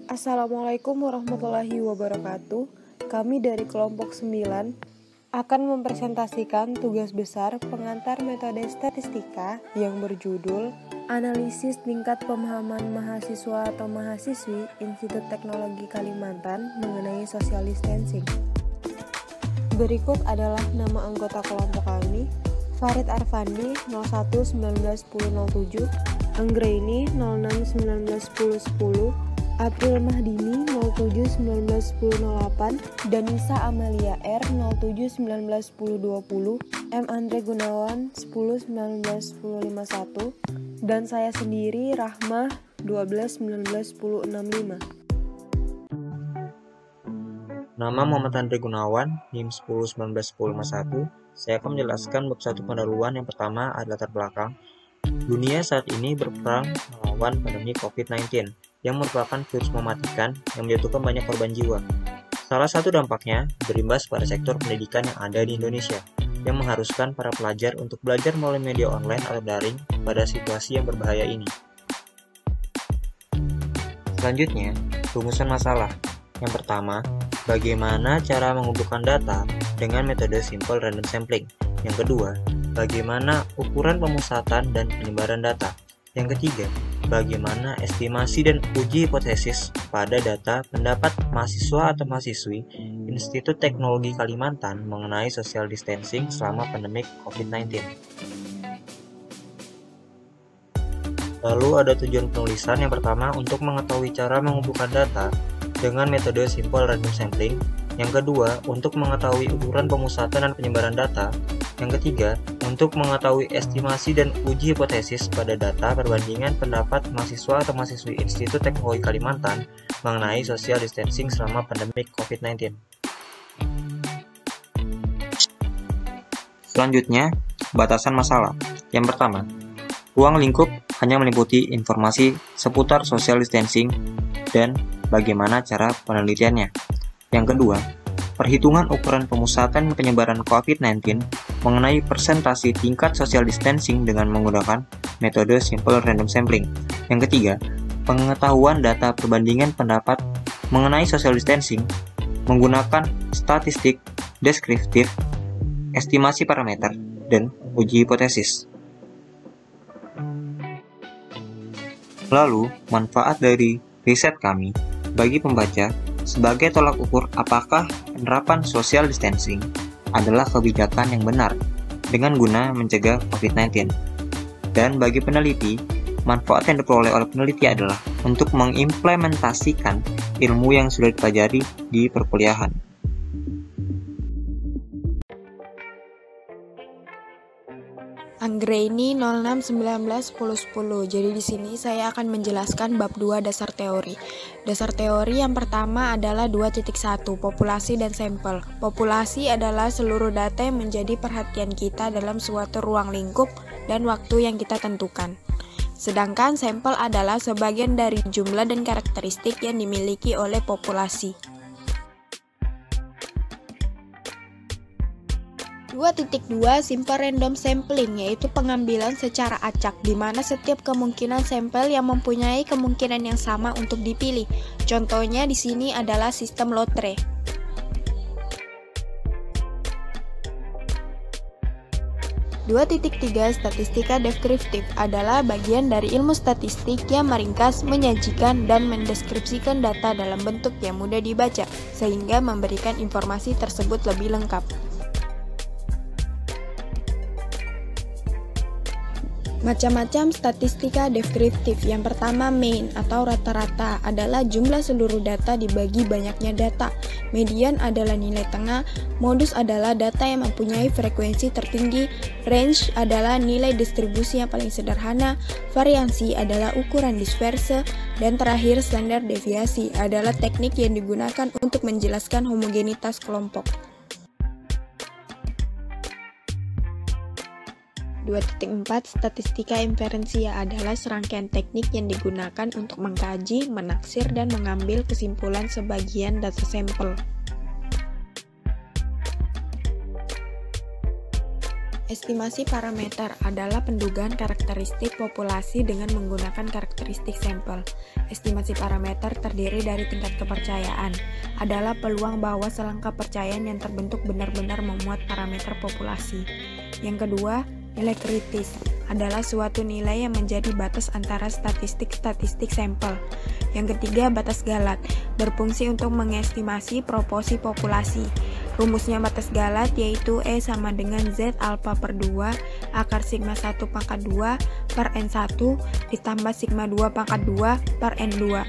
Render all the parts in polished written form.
Assalamualaikum warahmatullahi wabarakatuh. Kami dari kelompok 9 akan mempresentasikan tugas besar pengantar metode statistika yang berjudul Analisis Tingkat Pemahaman Mahasiswa atau Mahasiswi Institut Teknologi Kalimantan mengenai social distancing. Berikut adalah nama anggota kelompok kami: Farid Arfandi 01 19 10 07, Anggraini 06 19 10 10, April Mahdini 07 19 10 08, Danisa Amalia R 07 19 10 20, M Andre Gunawan 10 19 10 51, dan saya sendiri Rahmah 12 19 10 65. Nama Muhammad Andre Gunawan, NIM 10 19 10 51. Saya akan menjelaskan bab 1 pendahuluan. Yang pertama adalah latar belakang. Dunia saat ini berperang melawan pandemi COVID-19 yang merupakan virus mematikan yang menjatuhkan banyak korban jiwa. Salah satu dampaknya berimbas pada sektor pendidikan yang ada di Indonesia, yang mengharuskan para pelajar untuk belajar melalui media online atau daring pada situasi yang berbahaya ini. Selanjutnya, rumusan masalah. Yang pertama, bagaimana cara mengumpulkan data dengan metode simple random sampling. Yang kedua, bagaimana ukuran pemusatan dan penyebaran data. Yang ketiga, bagaimana estimasi dan uji hipotesis pada data pendapat mahasiswa atau mahasiswi Institut Teknologi Kalimantan mengenai social distancing selama pandemi COVID-19. Lalu ada tujuan penulisan. Yang pertama, untuk mengetahui cara mengumpulkan data dengan metode simple random sampling. Yang kedua, untuk mengetahui ukuran pemusatan dan penyebaran data. Yang ketiga, untuk mengetahui estimasi dan uji hipotesis pada data perbandingan pendapat mahasiswa atau mahasiswi Institut Teknologi Kalimantan mengenai social distancing selama pandemi COVID-19. Selanjutnya, batasan masalah. Yang pertama, ruang lingkup hanya meliputi informasi seputar social distancing dan bagaimana cara penelitiannya. Yang kedua, perhitungan ukuran pemusatan penyebaran COVID-19 mengenai persentase tingkat social distancing dengan menggunakan metode simple random sampling. Yang ketiga, pengetahuan data perbandingan pendapat mengenai social distancing menggunakan statistik deskriptif, estimasi parameter, dan uji hipotesis. Lalu, manfaat dari riset kami bagi pembaca sebagai tolak ukur apakah penerapan social distancing adalah kebijakan yang benar dengan guna mencegah COVID-19. Dan bagi peneliti, manfaat yang diperoleh oleh peneliti adalah untuk mengimplementasikan ilmu yang sudah dipelajari di perkuliahan. Anggraini 06 19 10 10. Jadi di sini saya akan menjelaskan bab 2 dasar teori. Dasar teori yang pertama adalah 2.1, populasi dan sampel. Populasi adalah seluruh data yang menjadi perhatian kita dalam suatu ruang lingkup dan waktu yang kita tentukan. Sedangkan sampel adalah sebagian dari jumlah dan karakteristik yang dimiliki oleh populasi. 2.2 Simple Random Sampling, yaitu pengambilan secara acak, di mana setiap kemungkinan sampel yang mempunyai kemungkinan yang sama untuk dipilih. Contohnya di sini adalah sistem lotre. 2.3 Statistika deskriptif adalah bagian dari ilmu statistik yang meringkas, menyajikan, dan mendeskripsikan data dalam bentuk yang mudah dibaca, sehingga memberikan informasi tersebut lebih lengkap. Macam-macam statistika deskriptif. Yang pertama, mean atau rata-rata adalah jumlah seluruh data dibagi banyaknya data. Median adalah nilai tengah. Modus adalah data yang mempunyai frekuensi tertinggi. Range adalah nilai distribusi yang paling sederhana. Variansi adalah ukuran disperse. Dan terakhir, standar deviasi adalah teknik yang digunakan untuk menjelaskan homogenitas kelompok. 2.4 Statistika inferensia adalah serangkaian teknik yang digunakan untuk mengkaji, menaksir, dan mengambil kesimpulan sebagian data sampel. Estimasi parameter adalah pendugaan karakteristik populasi dengan menggunakan karakteristik sampel. Estimasi parameter terdiri dari tingkat kepercayaan, adalah peluang bahwa selangkah percayaan yang terbentuk benar-benar memuat parameter populasi. Yang kedua, nilai kritis adalah suatu nilai yang menjadi batas antara statistik sampel. Yang ketiga, batas Galat berfungsi untuk mengestimasi proporsi populasi. Rumusnya batas Galat yaitu E sama dengan Z alfa per 2 akar sigma 1 pangkat 2 per N1 ditambah sigma 2 pangkat 2 per N2.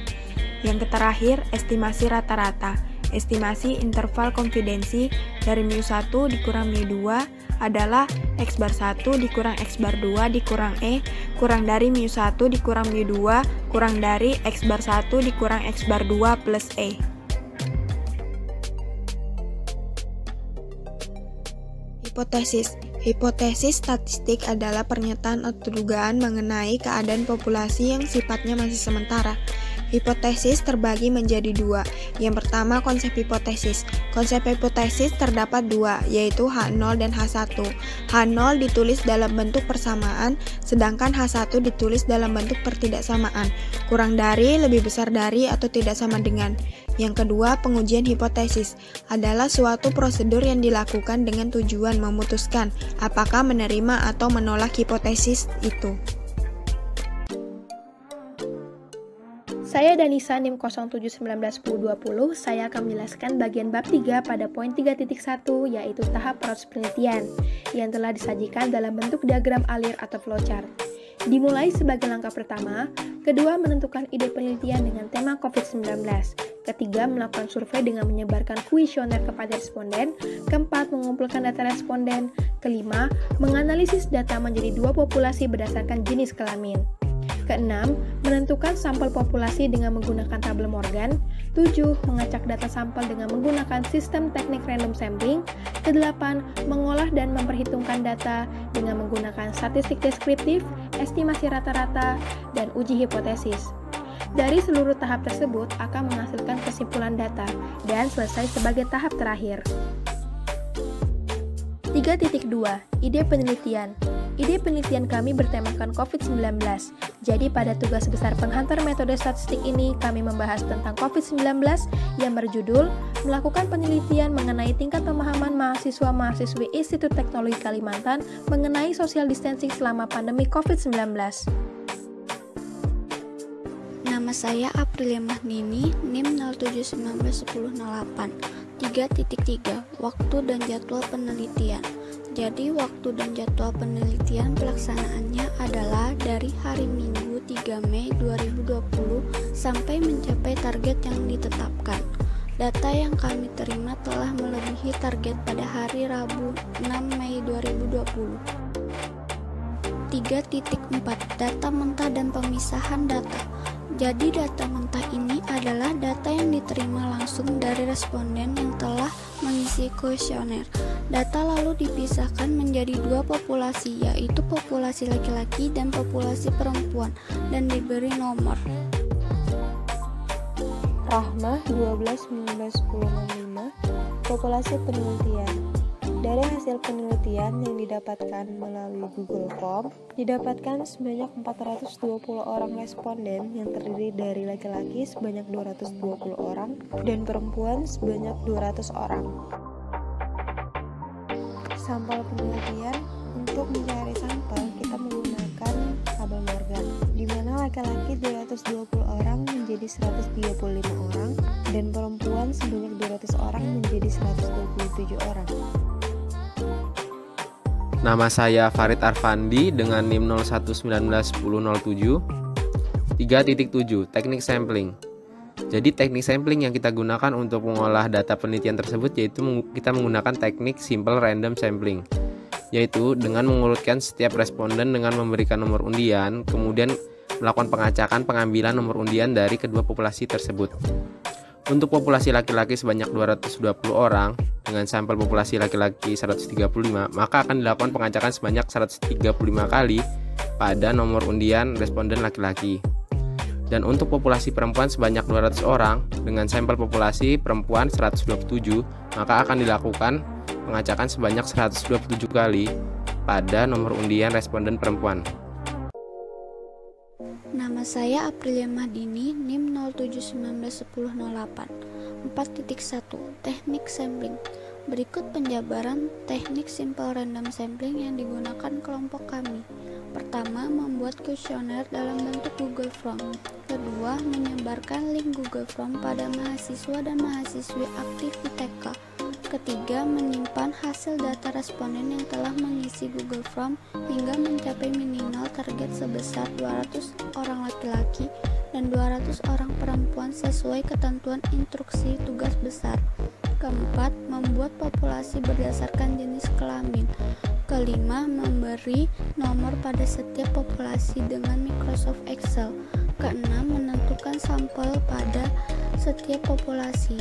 Yang terakhir, estimasi rata-rata. Estimasi interval konfidensi dari mu1 dikurang mu2 adalah X bar 1 dikurang X bar 2 dikurang E kurang dari mu1 dikurang mu2 kurang dari X bar 1 dikurang X bar 2 plus E. Hipotesis statistik adalah pernyataan atau dugaan mengenai keadaan populasi yang sifatnya masih sementara. Hipotesis terbagi menjadi dua. Yang pertama, konsep hipotesis. Konsep hipotesis terdapat dua, yaitu H0 dan H1. H0 ditulis dalam bentuk persamaan, sedangkan H1 ditulis dalam bentuk pertidaksamaan, kurang dari, lebih besar dari, atau tidak sama dengan. Yang kedua, pengujian hipotesis adalah suatu prosedur yang dilakukan dengan tujuan memutuskan apakah menerima atau menolak hipotesis itu. Saya Danisa NIM 07191020, saya akan menjelaskan bagian bab 3 pada poin 3.1 yaitu tahap proses penelitian yang telah disajikan dalam bentuk diagram alir atau flowchart. Dimulai sebagai langkah pertama, kedua menentukan ide penelitian dengan tema COVID-19, ketiga melakukan survei dengan menyebarkan kuesioner kepada responden, keempat mengumpulkan data responden, kelima menganalisis data menjadi dua populasi berdasarkan jenis kelamin. Keenam, menentukan sampel populasi dengan menggunakan tabel Morgan. 7. Mengacak data sampel dengan menggunakan sistem teknik random sampling. Kedelapan, mengolah dan memperhitungkan data dengan menggunakan statistik deskriptif, estimasi rata-rata, dan uji hipotesis. Dari seluruh tahap tersebut akan menghasilkan kesimpulan data dan selesai sebagai tahap terakhir. 3.2. Ide penelitian. Ide penelitian kami bertemakan COVID-19. Jadi pada tugas besar penghantar metode statistik ini, kami membahas tentang COVID-19 yang berjudul melakukan penelitian mengenai tingkat pemahaman mahasiswa-mahasiswi Institut Teknologi Kalimantan mengenai social distancing selama pandemi COVID-19. Nama saya Aprilia Mahnini, NIM 07191008. 3.3. Waktu dan jadwal penelitian. Jadi waktu dan jadwal penelitian pelaksanaannya adalah dari hari Minggu 3 Mei 2020 sampai mencapai target yang ditetapkan. Data yang kami terima telah melebihi target pada hari Rabu 6 Mei 2020. 3.4. Data mentah dan pemisahan data. Jadi data mentah ini adalah data yang diterima langsung dari responden yang telah mengisi kuesioner. Data lalu dipisahkan menjadi dua populasi, yaitu populasi laki-laki dan populasi perempuan, dan diberi nomor. Rahmah 12-19-10-05, populasi penelitian. Dari hasil penelitian yang didapatkan melalui Google Form, didapatkan sebanyak 420 orang responden yang terdiri dari laki-laki sebanyak 220 orang dan perempuan sebanyak 200 orang. Sampel penelitian. Untuk mencari sampel, kita menggunakan tabel Morgan, di mana laki-laki 220 orang menjadi 135 orang dan perempuan sebanyak 200 orang menjadi 127 orang. Nama saya Farid Arfandi dengan NIM 01191007. 3.7. Teknik sampling. Jadi teknik sampling yang kita gunakan untuk mengolah data penelitian tersebut yaitu kita menggunakan teknik simple random sampling, yaitu dengan mengurutkan setiap responden dengan memberikan nomor undian, kemudian melakukan pengacakan pengambilan nomor undian dari kedua populasi tersebut. Untuk populasi laki-laki sebanyak 220 orang dengan sampel populasi laki-laki 135, maka akan dilakukan pengacakan sebanyak 135 kali pada nomor undian responden laki-laki. Dan untuk populasi perempuan sebanyak 200 orang dengan sampel populasi perempuan 127, maka akan dilakukan pengacakan sebanyak 127 kali pada nomor undian responden perempuan. Nama saya Aprilia Mahdini, NIM 07191008. 4.1 Teknik Sampling. Berikut penjabaran teknik simple random sampling yang digunakan kelompok kami. Pertama, membuat kuesioner dalam bentuk Google Form. Kedua, menyebarkan link Google Form pada mahasiswa dan mahasiswi aktif di TK. Ketiga, menyimpan hasil data responden yang telah mengisi Google Form hingga mencapai minimal target sebesar 200 orang laki-laki dan 200 orang perempuan sesuai ketentuan instruksi tugas besar. Keempat, membuat populasi berdasarkan jenis kelamin. Kelima, memberi nomor pada setiap populasi dengan Microsoft Excel. Keenam, menentukan sampel pada setiap populasi.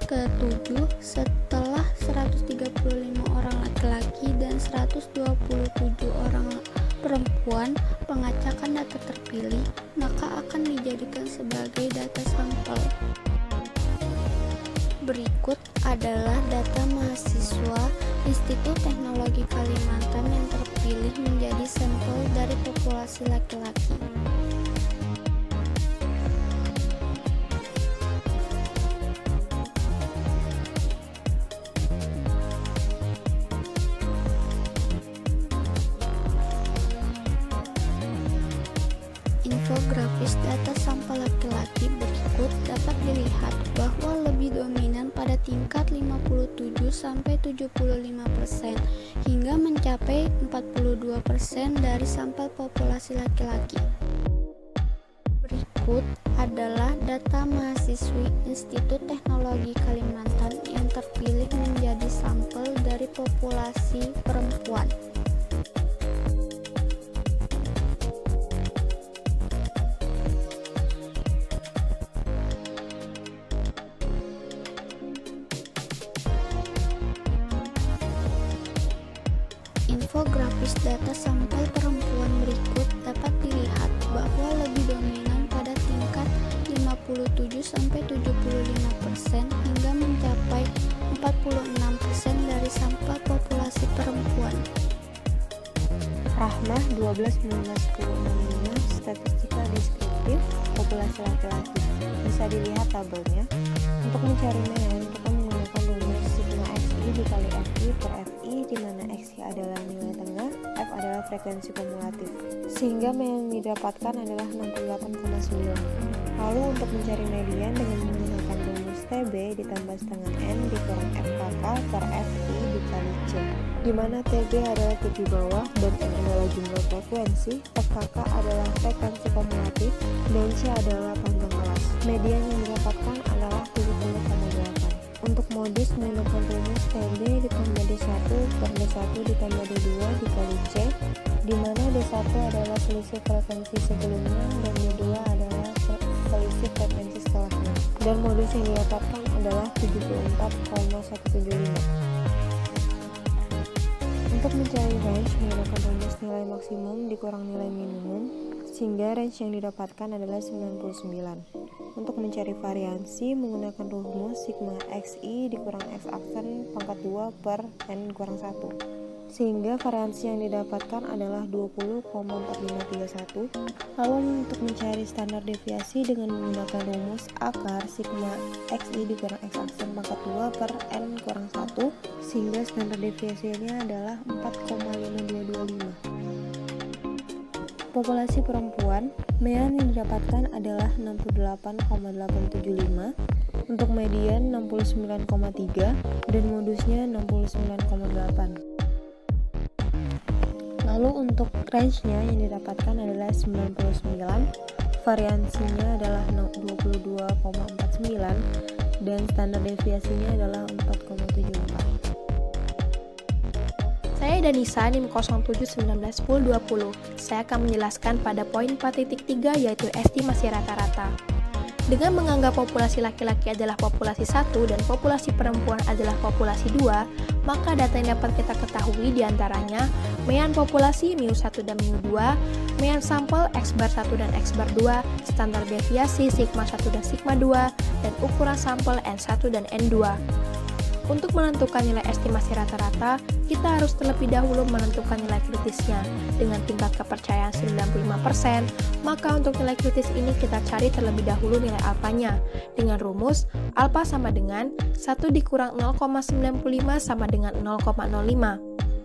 Ketujuh, setelah 135 orang laki-laki dan 127 orang perempuan pengacakan data terpilih, maka akan dijadikan sebagai data sampel. Berikut adalah data mahasiswa Institut Teknologi Kalimantan yang terpilih menjadi sampel dari populasi laki-laki. Infografis data sampel laki-laki berikut dapat dilihat bahwa lebih dominan pada tingkat 57-75% hingga mencapai 42% dari sampel populasi laki-laki. Berikut adalah data mahasiswi Institut Teknologi Kalimantan yang terpilih menjadi sampel dari populasi perempuan. Infografis data sampel perempuan berikut dapat dilihat bahwa lebih dominan pada tingkat 57-75% hingga mencapai 46% dari sampel populasi perempuan. Rahmah 12-19-10-65 statistika deskriptif populasi laki-laki. Bisa dilihat tabelnya. Untuk mencari mean, kita menggunakan rumus sigma xi dikali fi per fi, di mana xi adalah nilai tengah, f adalah frekuensi kumulatif. Sehingga mean yang didapatkan adalah 68,9. Lalu untuk mencari median dengan menggunakan rumus TB ditambah setengah n dikurang FKK per FI dikali C, di mana TB adalah tepi bawah dan n adalah jumlah frekuensi, FKK adalah frekuensi kumulatif, dan C adalah panjang kelas. Median yang didapatkan adalah 70,8. Untuk modus menggunakan rumus TB ditambah D1 per D1 ditambah D2 dikali C, di mana D1 adalah selisih frekuensi sebelumnya dan D2 adalah selisih frekuensi setelahnya, dan modus yang didapatkan adalah 74,175. Untuk mencari range menggunakan rumus nilai maksimum dikurang nilai minimum, sehingga range yang didapatkan adalah 99. Untuk mencari variansi menggunakan rumus sigma xi dikurang x aksen pangkat 2 per n kurang 1, sehingga variansi yang didapatkan adalah 20,4531. Lalu untuk mencari standar deviasi dengan menggunakan rumus akar sigma xi dikurang x aksen pangkat 2 per n kurang 1, sehingga standar deviasinya adalah 4,5225. Populasi perempuan, mean yang didapatkan adalah 68,875, untuk median 69,3, dan modusnya 69,8. Lalu untuk range-nya yang didapatkan adalah 99, variansinya adalah 22,49, dan standar deviasinya adalah 4,74. Saya Danisa, NIM 07191020. Saya akan menjelaskan pada poin 4.3 yaitu estimasi rata-rata. Dengan menganggap populasi laki-laki adalah populasi 1 dan populasi perempuan adalah populasi 2, maka data yang dapat kita ketahui diantaranya mean populasi μ1 dan μ2, mean sampel X bar 1 dan X bar 2, standar deviasi sigma 1 dan sigma 2, dan ukuran sampel N1 dan N2. Untuk menentukan nilai estimasi rata-rata, kita harus terlebih dahulu menentukan nilai kritisnya. Dengan tingkat kepercayaan 95%, maka untuk nilai kritis ini kita cari terlebih dahulu nilai alfanya. Dengan rumus, alfa sama dengan 1 dikurang 0,95 sama dengan 0,05.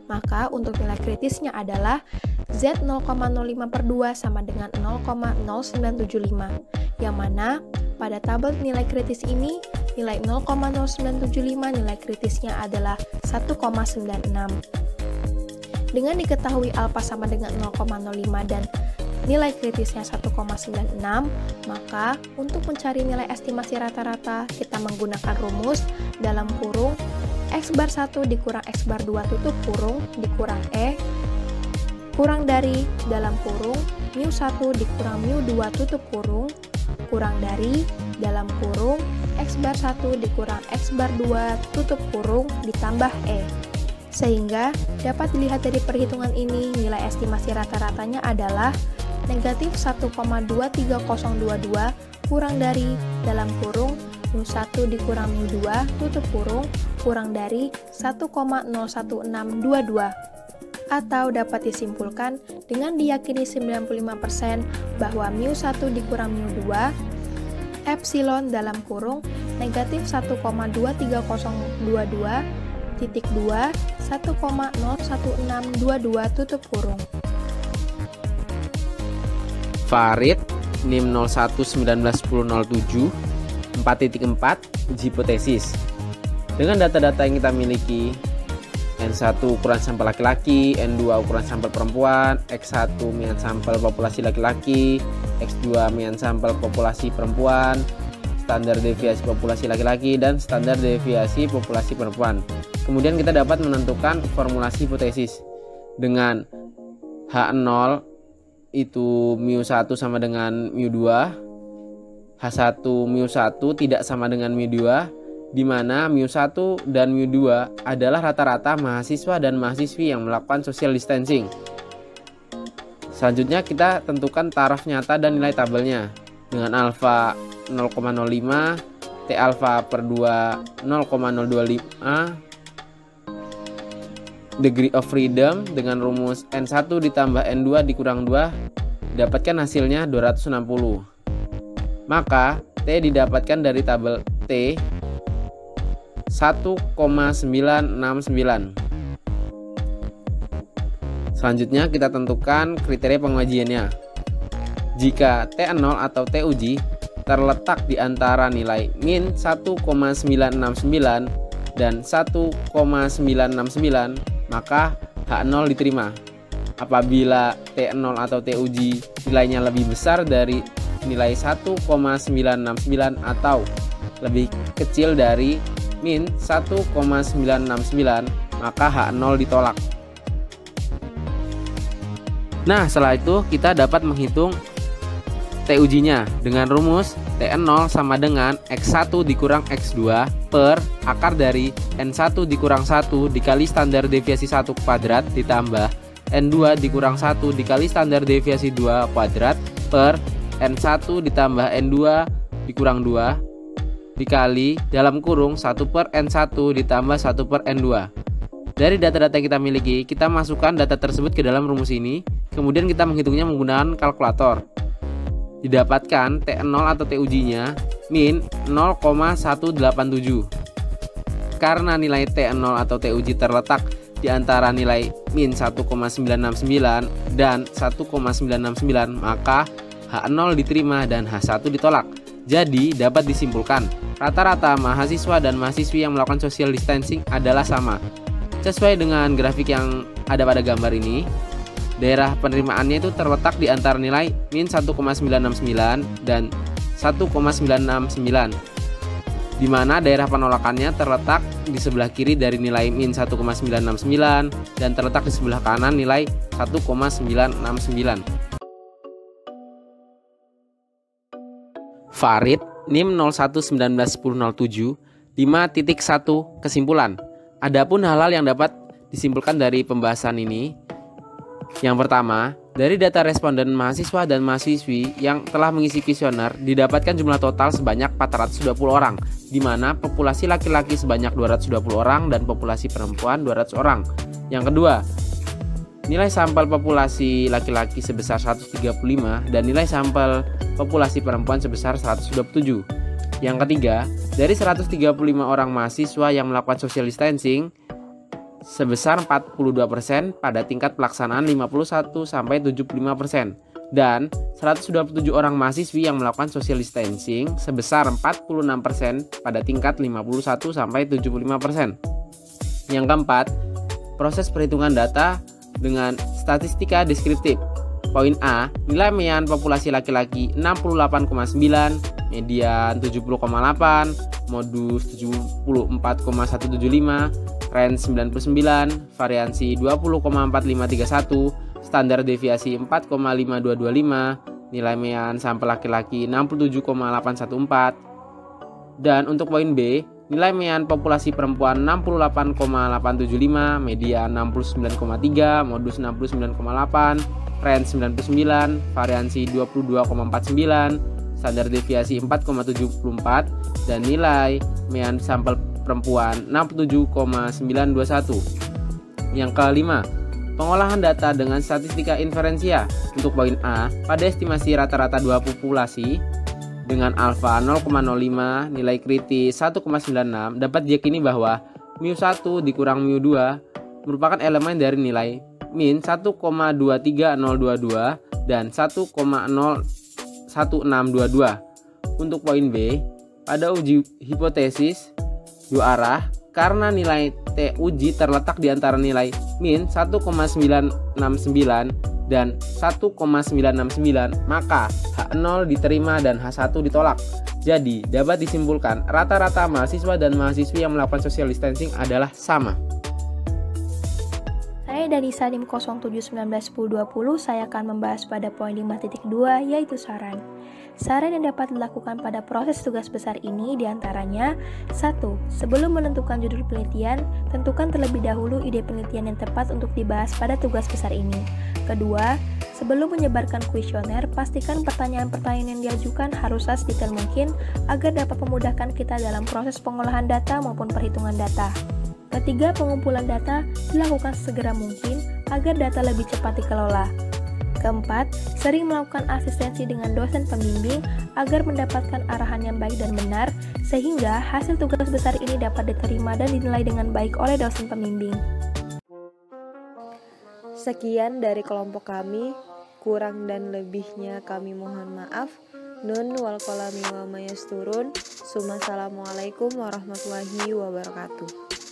Maka untuk nilai kritisnya adalah Z 0,05/2 sama dengan 0,0975. Yang mana pada tabel nilai kritis ini, nilai 0,0975 nilai kritisnya adalah 1,96. Dengan diketahui alfa sama dengan 0,05 dan nilai kritisnya 1,96, maka untuk mencari nilai estimasi rata-rata, kita menggunakan rumus dalam kurung X bar 1 dikurang X bar 2 tutup kurung dikurang E kurang dari dalam kurung mu 1 dikurang mu 2 tutup kurung kurang dari dalam kurung X bar 1 dikurang X bar 2 tutup kurung ditambah E. Sehingga dapat dilihat dari perhitungan ini nilai estimasi rata-ratanya adalah negatif 1,23022 kurang dari dalam kurung mu 1 dikurang mu 2 tutup kurung kurang dari 1,01622. Atau dapat disimpulkan dengan diyakini 95% bahwa mu 1 dikurang mu 2 epsilon dalam kurung negatif 1,23022 titik 2 1,01622 tutup kurung. Farid NIM 01191007 4.4 uji hipotesis. Dengan data-data yang kita miliki, N1 ukuran sampel laki-laki, N2 ukuran sampel perempuan, X1 mian sampel populasi laki-laki, X2 mian sampel populasi perempuan, standar deviasi populasi laki-laki, dan standar deviasi populasi perempuan. Kemudian kita dapat menentukan formulasi hipotesis dengan H0 itu mu1 sama dengan mu2, H1 mu1 tidak sama dengan mu2, di mana mu1 dan mu2 adalah rata-rata mahasiswa dan mahasiswi yang melakukan social distancing. Selanjutnya kita tentukan taraf nyata dan nilai tabelnya dengan alfa 0,05, T alfa per 2 0,025, degree of freedom dengan rumus N1 ditambah N2 dikurang 2 dapatkan hasilnya 260. Maka T didapatkan dari tabel T 1,969. Selanjutnya kita tentukan kriteria pengujiannya. Jika T0 atau T uji terletak di antara nilai min 1,969 dan 1,969, maka H0 diterima. Apabila T0 atau T uji nilainya lebih besar dari nilai 1,969 atau lebih kecil dari min 1,969, maka H0 ditolak. Nah, setelah itu kita dapat menghitung T ujinya dengan rumus T0 sama dengan X1 dikurang X2 per akar dari N1 dikurang 1 dikali standar deviasi 1 kuadrat ditambah N2 dikurang 1 dikali standar deviasi 2 kuadrat per N1 ditambah N2 dikurang 2 dikali dalam kurung 1 per N1 ditambah 1 per N2. Dari data-data yang kita miliki, kita masukkan data tersebut ke dalam rumus ini, kemudian kita menghitungnya menggunakan kalkulator. Didapatkan T0 atau T ujinya min 0,187. Karena nilai T0 atau T uji terletak di antara nilai min 1,969 dan 1,969, maka H0 diterima dan H1 ditolak. Jadi dapat disimpulkan, rata-rata mahasiswa dan mahasiswi yang melakukan social distancing adalah sama. Sesuai dengan grafik yang ada pada gambar ini, daerah penerimaannya itu terletak di antara nilai min 1,969 dan 1,969, di mana daerah penolakannya terletak di sebelah kiri dari nilai min 1,969 dan terletak di sebelah kanan nilai 1,969. Farid NIM 01191007 5.1 kesimpulan. Adapun hal-hal yang dapat disimpulkan dari pembahasan ini, yang pertama, Dari data responden mahasiswa dan mahasiswi yang telah mengisi kuesioner, didapatkan jumlah total sebanyak 420 orang, di mana populasi laki-laki sebanyak 220 orang dan populasi perempuan 200 orang. Yang kedua, nilai sampel populasi laki-laki sebesar 135 dan nilai sampel populasi perempuan sebesar 127. Yang ketiga, dari 135 orang mahasiswa yang melakukan social distancing, sebesar 42% pada tingkat pelaksanaan 51-75% dan 127 orang mahasiswi yang melakukan social distancing sebesar 46% pada tingkat 51-75%. Yang keempat, proses perhitungan data dengan statistika deskriptif. Poin A, nilai median populasi laki-laki 68,9, median 70,8, modus 74,175, range 99, variansi 20,4531, standar deviasi 4,5225, nilai median sampel laki-laki 67,814. Dan untuk poin B, nilai median populasi perempuan 68,875, median 69,3, modus 69,8, range 99, variansi 22,49, standar deviasi 4,74 dan nilai median sampel perempuan 67,921. Yang kelima, pengolahan data dengan statistika inferensia. Untuk poin A, pada estimasi rata-rata dua populasi dengan alfa 0,05, nilai kritis 1,96, dapat diyakini bahwa mu1 dikurang mu2 merupakan elemen dari nilai min 1,23022 dan 1,01622. Untuk poin B, pada uji hipotesis dua arah, karena nilai T uji terletak di antara nilai min 1,969 dan 1,969, maka H0 diterima dan H1 ditolak. Jadi, dapat disimpulkan rata-rata mahasiswa dan mahasiswi yang melakukan social distancing adalah sama. Saya Danisa NIM 07191020, saya akan membahas pada poin 5.2 yaitu saran. Saran yang dapat dilakukan pada proses tugas besar ini diantaranya 1. Sebelum menentukan judul penelitian, tentukan terlebih dahulu ide penelitian yang tepat untuk dibahas pada tugas besar ini. Kedua, sebelum menyebarkan kuesioner, pastikan pertanyaan-pertanyaan yang diajukan haruslah sedetail mungkin agar dapat memudahkan kita dalam proses pengolahan data maupun perhitungan data. Ketiga, pengumpulan data dilakukan segera mungkin agar data lebih cepat dikelola. Keempat, sering melakukan asistensi dengan dosen pembimbing agar mendapatkan arahan yang baik dan benar, sehingga hasil tugas besar ini dapat diterima dan dinilai dengan baik oleh dosen pembimbing. Sekian dari kelompok kami, kurang dan lebihnya kami mohon maaf. Nun wal qalami wa mayasturun. Assalamualaikum warahmatullahi wabarakatuh.